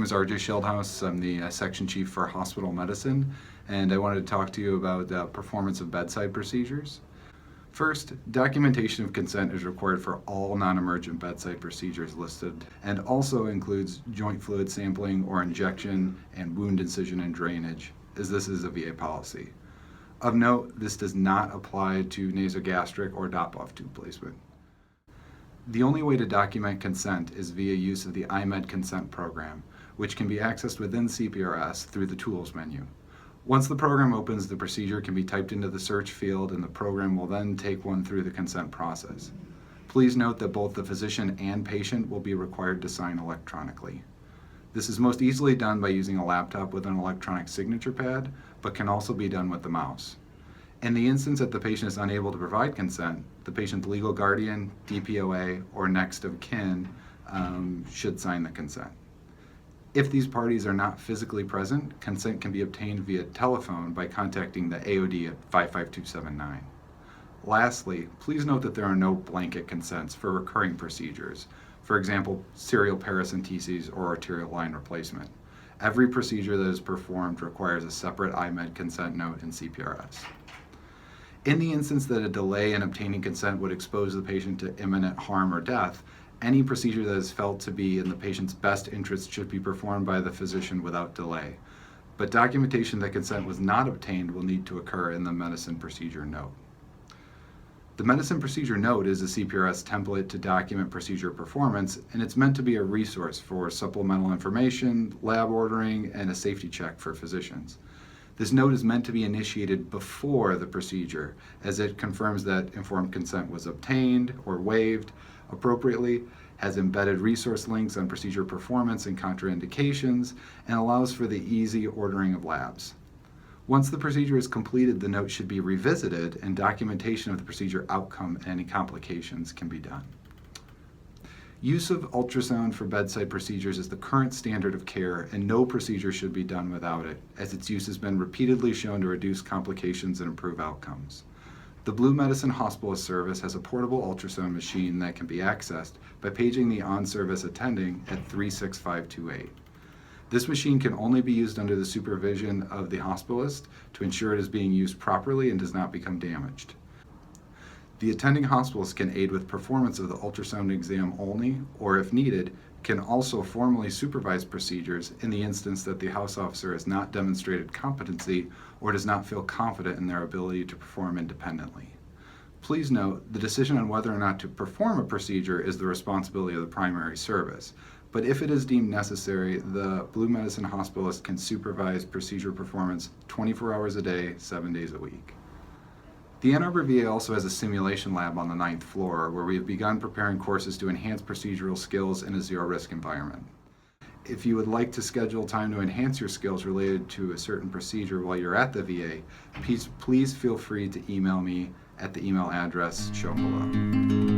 is RJ Sheldhouse. I'm the section chief for hospital medicine, and I wanted to talk to you about the performance of bedside procedures. First, documentation of consent is required for all non-emergent bedside procedures listed, and also includes joint fluid sampling or injection and wound incision and drainage, as this is a VA policy. Of note, this does not apply to nasogastric or Doppler tube placement. The only way to document consent is via use of the iMed consent program, which can be accessed within CPRS through the Tools menu. Once the program opens, the procedure can be typed into the search field, and the program will then take one through the consent process. Please note that both the physician and patient will be required to sign electronically. This is most easily done by using a laptop with an electronic signature pad, but can also be done with the mouse. In the instance that the patient is unable to provide consent, the patient's legal guardian, DPOA, or next of kin should sign the consent. If these parties are not physically present, consent can be obtained via telephone by contacting the AOD at 55279. Lastly, please note that there are no blanket consents for recurring procedures, for example, serial paracenteses or arterial line replacement. Every procedure that is performed requires a separate iMed consent note in CPRS. In the instance that a delay in obtaining consent would expose the patient to imminent harm or death, any procedure that is felt to be in the patient's best interest should be performed by the physician without delay. But documentation that consent was not obtained will need to occur in the medicine procedure note. The medicine procedure note is a CPRS template to document procedure performance, and it's meant to be a resource for supplemental information, lab ordering, and a safety check for physicians. This note is meant to be initiated before the procedure, as it confirms that informed consent was obtained or waived appropriately, has embedded resource links on procedure performance and contraindications, and allows for the easy ordering of labs. Once the procedure is completed, the note should be revisited, and documentation of the procedure outcome and any complications can be done. Use of ultrasound for bedside procedures is the current standard of care, and no procedure should be done without it, as its use has been repeatedly shown to reduce complications and improve outcomes. The Blue Medicine Hospitalist Service has a portable ultrasound machine that can be accessed by paging the on-service attending at 36528. This machine can only be used under the supervision of the hospitalist to ensure it is being used properly and does not become damaged. The attending hospitalist can aid with performance of the ultrasound exam only, or if needed, can also formally supervise procedures in the instance that the house officer has not demonstrated competency or does not feel confident in their ability to perform independently. Please note, the decision on whether or not to perform a procedure is the responsibility of the primary service, but if it is deemed necessary, the Blue Medicine Hospitalist can supervise procedure performance 24 hours a day, 7 days a week. The Ann Arbor VA also has a simulation lab on the 9th floor where we have begun preparing courses to enhance procedural skills in a zero-risk environment. If you would like to schedule time to enhance your skills related to a certain procedure while you're at the VA, please feel free to email me at the email address shown below.